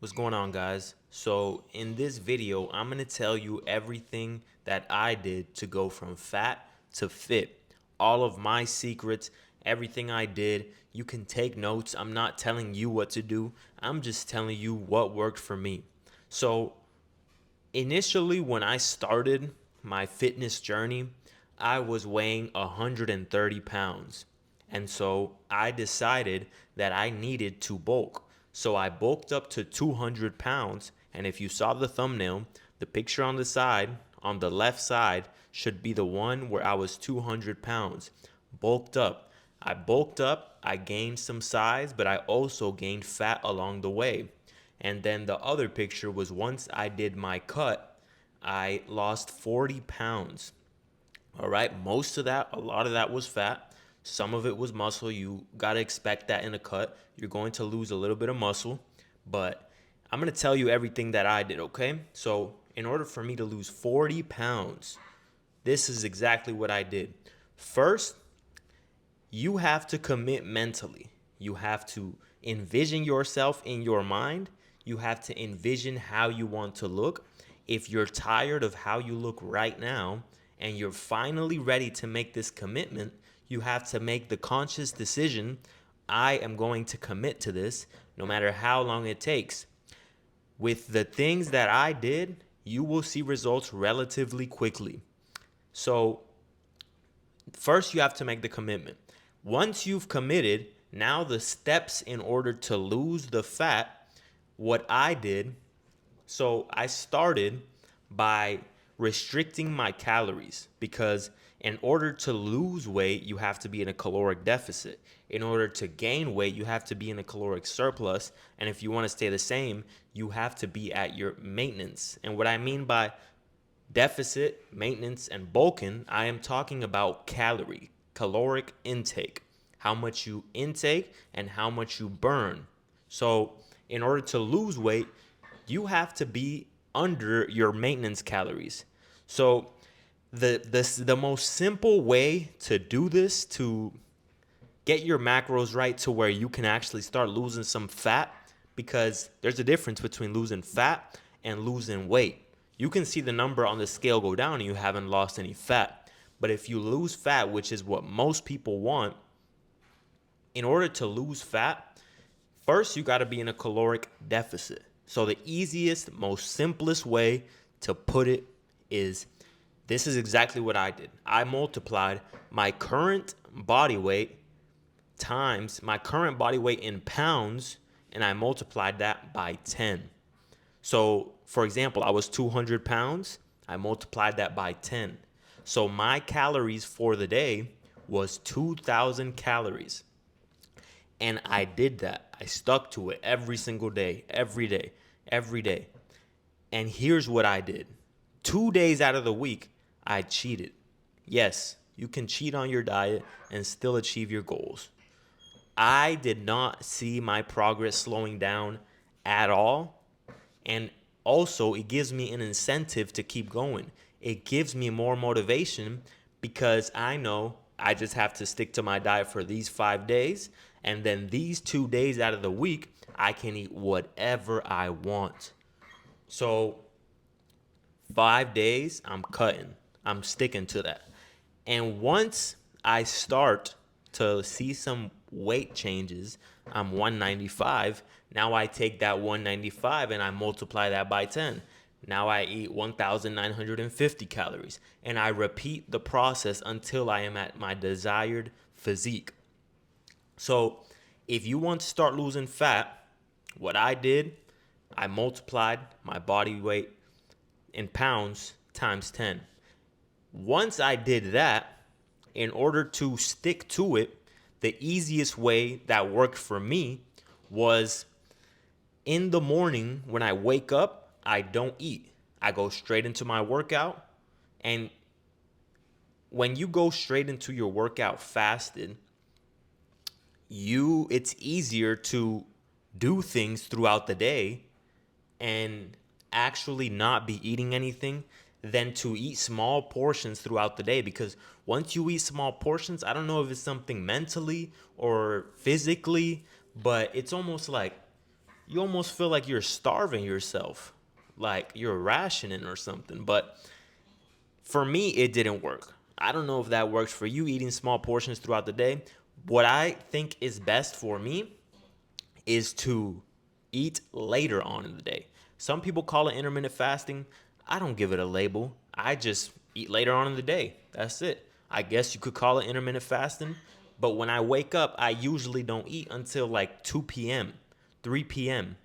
What's going on, guys? So in this video, I'm going to tell you everything that I did to go from fat to fit. All of my secrets, everything I did. You can take notes. I'm not telling you what to do. I'm just telling you what worked for me. So initially, when I started my fitness journey, I was weighing 130 pounds. And so I decided that I needed to bulk. So I bulked up to 200 pounds. And if you saw the thumbnail, the picture on the side, on the left side, should be the one where I was 200 pounds, bulked up. I bulked up, I gained some size, but I also gained fat along the way. And then the other picture was once I did my cut, I lost 40 pounds. All right. Most of that, a lot of that was fat. Some of it was muscle. You got to expect that in a cut. You're going to lose a little bit of muscle. But I'm going to tell you everything that I did, okay? So, in order for me to lose 40 pounds, this is exactly what I did. First, you have to commit mentally. You have to envision yourself in your mind. You have to envision how you want to look. If you're tired of how you look right now and you're finally ready to make this commitment, you have to make the conscious decision. I am going to commit to this no matter how long it takes. With the things that I did, you will see results relatively quickly. So, first, you have to make the commitment. Once you've committed, now the steps in order to lose the fat, what I did, so I started by restricting my calories because in order to lose weight, you have to be in a caloric deficit. In order to gain weight, you have to be in a caloric surplus. And if you want to stay the same, you have to be at your maintenance. And what I mean by deficit, maintenance, and bulking, I am talking about caloric intake, how much you intake and how much you burn. So, in order to lose weight, you have to be under your maintenance calories. So, the most simple way to do this to get your macros right to where you can actually start losing some fat, because there's a difference between losing fat and losing weight. You can see the number on the scale go down and you haven't lost any fat. But if you lose fat, which is what most people want, in order to lose fat, first you got to be in a caloric deficit. So the easiest, most simplest way to put it is this is exactly what I did. I multiplied my current body weight times my current body weight in pounds, and I multiplied that by 10. So, for example, I was 200 pounds. I multiplied that by 10. So my calories for the day was 2,000 calories. And I did that. I stuck to it every single day, every day, every day. And here's what I did. 2 days out of the week, I cheated. Yes, you can cheat on your diet and still achieve your goals. I did not see my progress slowing down at all. And also, it gives me an incentive to keep going. It gives me more motivation because I know I just have to stick to my diet for these 5 days. And then these 2 days out of the week, I can eat whatever I want. So 5 days, I'm cutting. I'm sticking to that. And once I start to see some weight changes, I'm 195. Now I take that 195 and I multiply that by 10. Now I eat 1,950 calories. And I repeat the process until I am at my desired physique. So if you want to start losing fat, what I did, I multiplied my body weight in pounds times 10. Once I did that, in order to stick to it, the easiest way that worked for me was in the morning when I wake up, I don't eat. I go straight into my workout. And when you go straight into your workout fasted, it's easier to do things throughout the day and actually not be eating anything than to eat small portions throughout the day. Because once you eat small portions, I don't know if it's something mentally or physically, but it's almost like you almost feel like you're starving yourself, like you're rationing or something. But for me, it didn't work. I don't know if that works for you, eating small portions throughout the day. What I think is best for me is to eat later on in the day. Some people call it intermittent fasting. I don't give it a label. I just eat later on in the day. That's it. I guess you could call it intermittent fasting. But when I wake up, I usually don't eat until like 2 p.m., 3 p.m.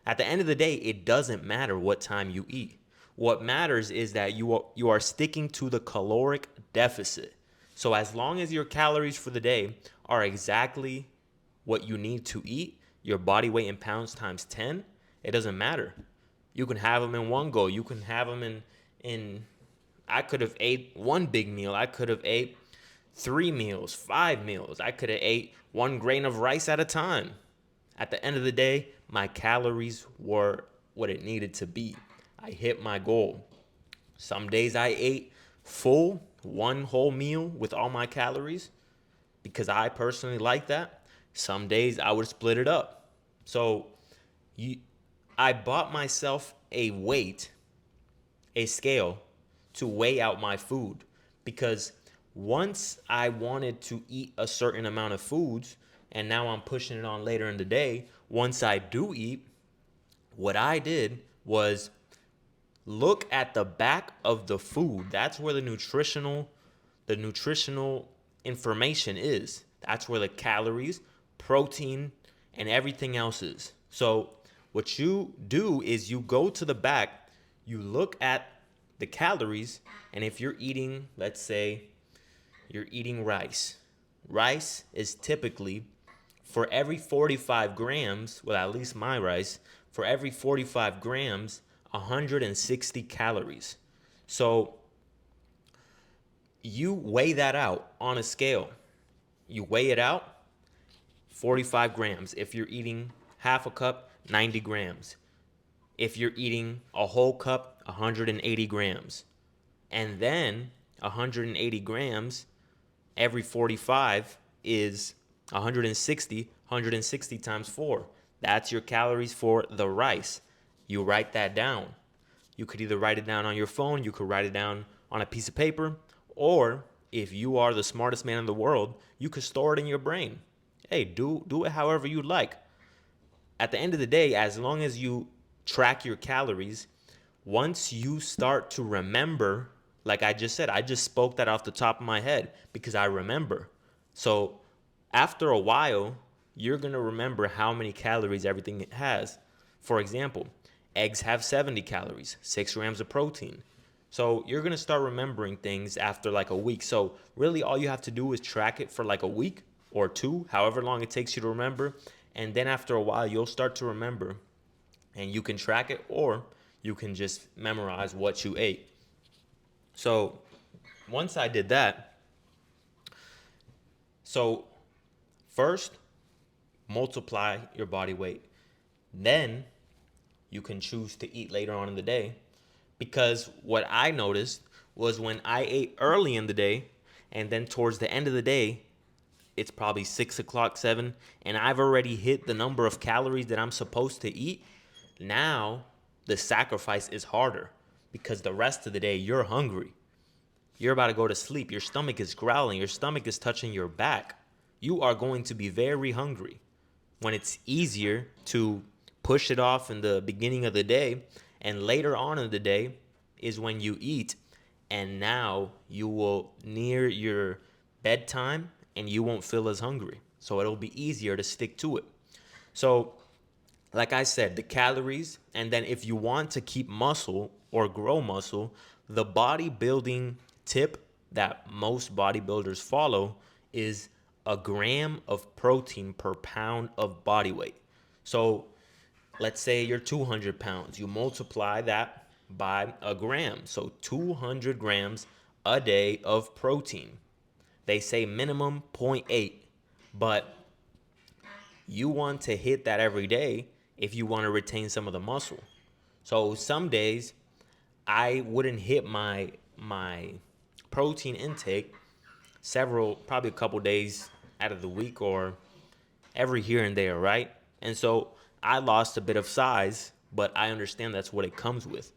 At the end of the day, it doesn't matter what time you eat. What matters is that you are sticking to the caloric deficit. So as long as your calories for the day are exactly what you need to eat, your body weight in pounds times 10, it doesn't matter. You can have them in one go. You can have them in I could have ate one big meal. I could have ate 3 meals, 5 meals. I could have ate 1 grain of rice at a time. At the end of the day, my calories were what it needed to be. I hit my goal. Some days I ate full, one whole meal with all my calories because I personally like that. Some days I would split it up. So you, I bought myself a scale to weigh out my food because once I wanted to eat a certain amount of foods and now I'm pushing it on later in the day, once I do eat, what I did was look at the back of the food. That's where the nutritional information is. That's where the calories, protein, and everything else is. So what you do is you go to the back, you look at the calories, and if you're eating, let's say you're eating rice. Rice is typically for every 45 grams, well, at least my rice, for every 45 grams, 160 calories. So you weigh that out on a scale. You weigh it out, 45 grams. If you're eating half a cup, 90 grams. If you're eating a whole cup, 180 grams. And then 180 grams every 45 is 160 times 4. That's your calories for the rice. You write that down. You could either write it down on your phone, you could write it down on a piece of paper, or if you are the smartest man in the world, you could store it in your brain. Hey, do it however you like. At the end of the day, as long as you track your calories, once you start to remember, like I just said, I just spoke that off the top of my head because I remember. So after a while, you're going to remember how many calories everything has. For example, eggs have 70 calories, 6 grams of protein. So you're going to start remembering things after like a week. So really all you have to do is track it for like a week or two, however long it takes you to remember. And then after a while, you'll start to remember and you can track it or you can just memorize what you ate. So once I did that, so first, multiply your body weight. Then you can choose to eat later on in the day. Because what I noticed was when I ate early in the day and then towards the end of the day, it's probably 6 o'clock, 7, and I've already hit the number of calories that I'm supposed to eat. Now the sacrifice is harder because the rest of the day you're hungry. You're about to go to sleep. Your stomach is growling. Your stomach is touching your back. You are going to be very hungry. When it's easier to push it off in the beginning of the day and later on in the day is when you eat, and now you will near your bedtime and you won't feel as hungry. So it'll be easier to stick to it. So like I said, the calories, and then if you want to keep muscle or grow muscle, the bodybuilding tip that most bodybuilders follow is a gram of protein per pound of body weight. So let's say you're 200 pounds, you multiply that by a gram. So 200 grams a day of protein. They say minimum zero point 0.8, but you want to hit that every day if you want to retain some of the muscle. So some days I wouldn't hit my protein intake probably a couple days out of the week or every here and there, right? And so I lost a bit of size, but I understand that's what it comes with,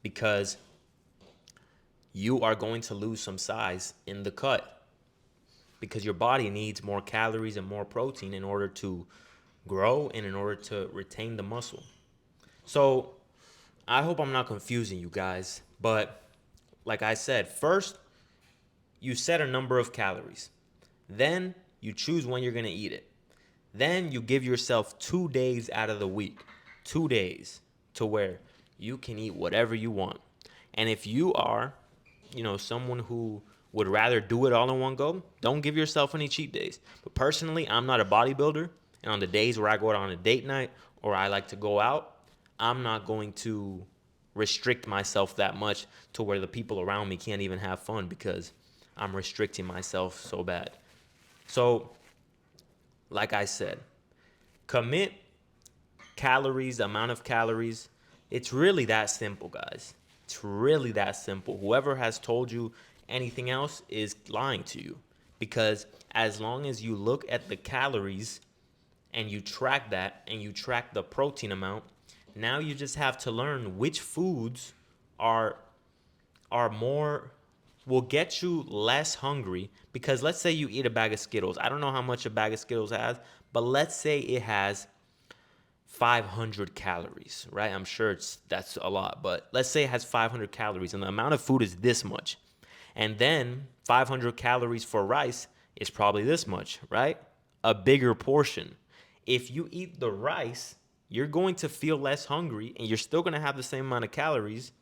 because you are going to lose some size in the cut, because your body needs more calories and more protein in order to grow and in order to retain the muscle. So I hope I'm not confusing you guys, but like I said, first you set a number of calories. Then you choose when you're going to eat it. Then you give yourself 2 days out of the week, 2 days to where you can eat whatever you want. And if you are, someone who would rather do it all in one go, don't give yourself any cheat days. But personally, I'm not a bodybuilder. And on the days where I go out on a date night or I like to go out, I'm not going to restrict myself that much to where the people around me can't even have fun because I'm restricting myself so bad. So, like I said, commit calories, amount of calories. It's really that simple, guys. It's really that simple. Whoever has told you anything else is lying to you, because as long as you look at the calories and you track that and you track the protein amount, now you just have to learn which foods are more will get you less hungry. Because let's say you eat a bag of Skittles. I don't know how much a bag of Skittles has, but let's say it has 500 calories, right? I'm sure that's a lot, but let's say it has 500 calories and the amount of food is this much. And then 500 calories for rice is probably this much, right? A bigger portion. If you eat the rice, you're going to feel less hungry and you're still going to have the same amount of calories.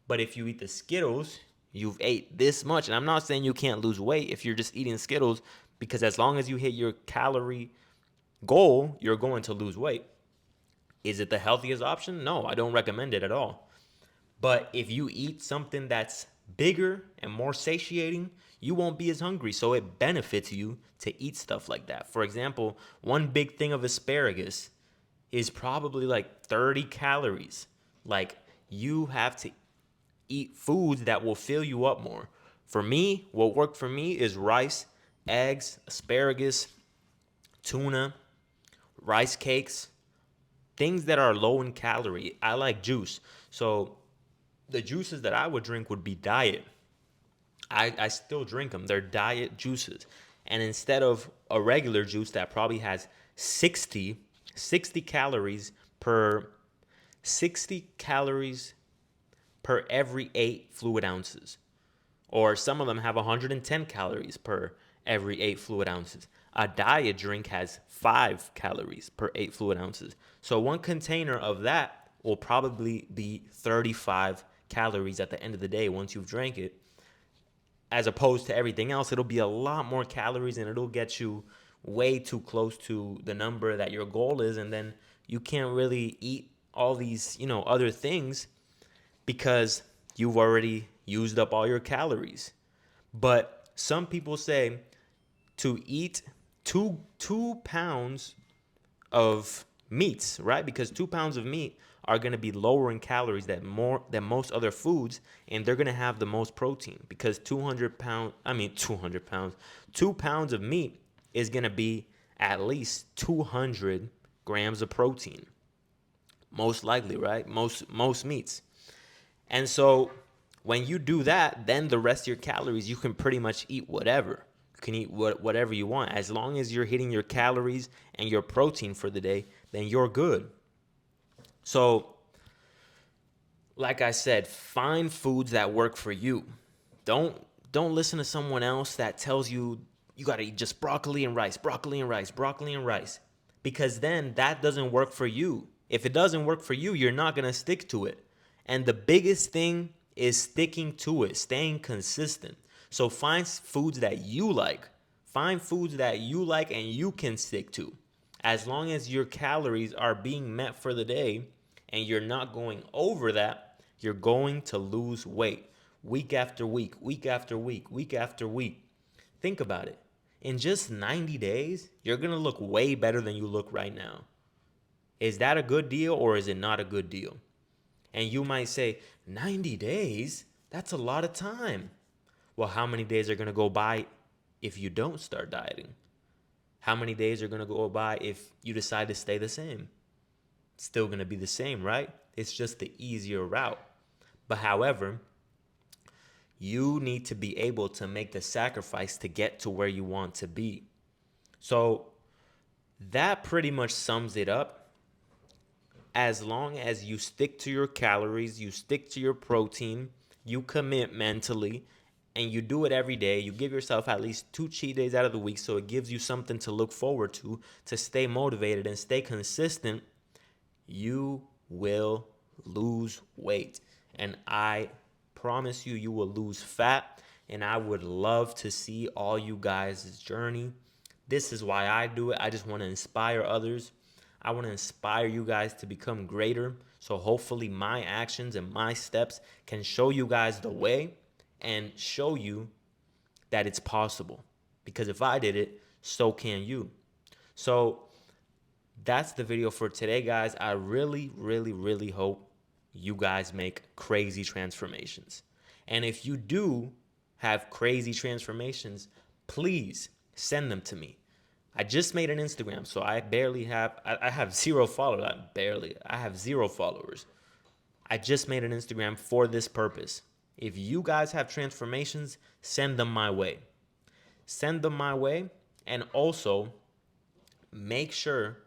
But if you eat the Skittles, you've ate this much. And I'm not saying you can't lose weight if you're just eating Skittles, because as long as you hit your calorie goal, you're going to lose weight. Is it the healthiest option? No, I don't recommend it at all. But if you eat something that's bigger and more satiating, you won't be as hungry. So it benefits you to eat stuff like that. For example, one big thing of asparagus is probably like 30 calories. Like, you have to eat foods that will fill you up more. For me, what worked for me is rice, eggs, asparagus, tuna, rice cakes, things that are low in calorie. I like juice. So the juices that I would drink would be diet. I still drink them. They're diet juices. And instead of a regular juice that probably has 60 calories per 60 calories per every 8 fluid ounces. Or some of them have 110 calories per every 8 fluid ounces. A diet drink has 5 calories per 8 fluid ounces. So one container of that will probably be 35 calories at the end of the day once you've drank it. As opposed to everything else, it'll be a lot more calories and it'll get you way too close to the number that your goal is. And then you can't really eat all these, other things, because you've already used up all your calories. But some people say to eat two pounds of meats, right? Because 2 pounds of meat are going to be lower in calories than most other foods, and they're going to have the most protein, because 200 pounds 2 pounds of meat is going to be at least 200 grams of protein, most likely, right? Most meats. And so when you do that, then the rest of your calories, you can pretty much eat whatever. You can eat whatever you want. As long as you're hitting your calories and your protein for the day, then you're good. So, like I said, find foods that work for you. Don't listen to someone else that tells you you got to eat just broccoli and rice, broccoli and rice, broccoli and rice. Because then that doesn't work for you. If it doesn't work for you, you're not going to stick to it. And the biggest thing is sticking to it, staying consistent. So find foods that you like. Find foods that you like and you can stick to. As long as your calories are being met for the day and you're not going over that, you're going to lose weight week after week, week after week, week after week. Think about it. In just 90 days, you're going to look way better than you look right now. Is that a good deal or is it not a good deal? And you might say, 90 days? That's a lot of time. Well, how many days are going to go by if you don't start dieting? How many days are going to go by if you decide to stay the same? still going to be the same, right? It's just the easier route. But however, you need to be able to make the sacrifice to get to where you want to be. So that pretty much sums it up. As long as you stick to your calories, you stick to your protein, you commit mentally, and you do it every day, you give yourself at least 2 cheat days out of the week so it gives you something to look forward to stay motivated and stay consistent, you will lose weight. And I promise you, you will lose fat. And I would love to see all you guys' journey. This is why I do it. I just want to inspire others. I want to inspire you guys to become greater. So hopefully my actions and my steps can show you guys the way and show you that it's possible. Because if I did it, so can you. So that's the video for today, guys. I really, really, really hope you guys make crazy transformations. And if you do have crazy transformations, please send them to me. I just made an Instagram, so I have 0 followers. I have 0 followers. I just made an Instagram for this purpose. If you guys have transformations, send them my way. Send them my way. And also make sure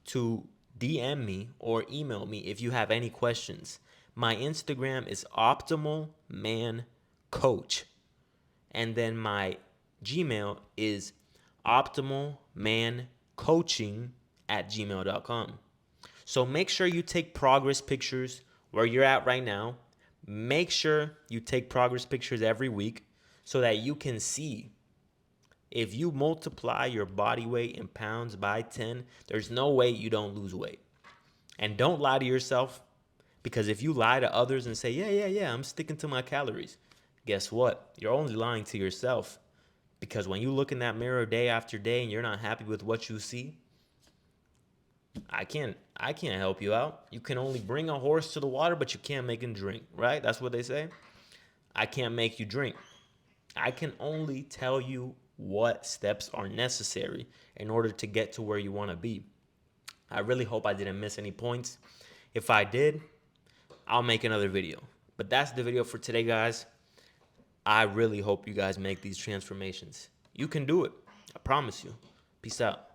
to DM me or email me if you have any questions. My Instagram is Optimal Man Coach. And then my Gmail is optimalmancoaching@gmail.com. So make sure you take progress pictures where you're at right now. Make sure you take progress pictures every week so that you can see if you multiply your body weight in pounds by 10, there's no way you don't lose weight. And don't lie to yourself, because if you lie to others and say, yeah, I'm sticking to my calories, guess what? You're only lying to yourself. Because when you look in that mirror day after day and you're not happy with what you see, I can't help you out. You can only bring a horse to the water, but you can't make him drink, right? That's what they say. I can't make you drink. I can only tell you what steps are necessary in order to get to where you want to be. I really hope I didn't miss any points. If I did, I'll make another video. But that's the video for today, guys. I really hope you guys make these transformations. You can do it. I promise you. Peace out.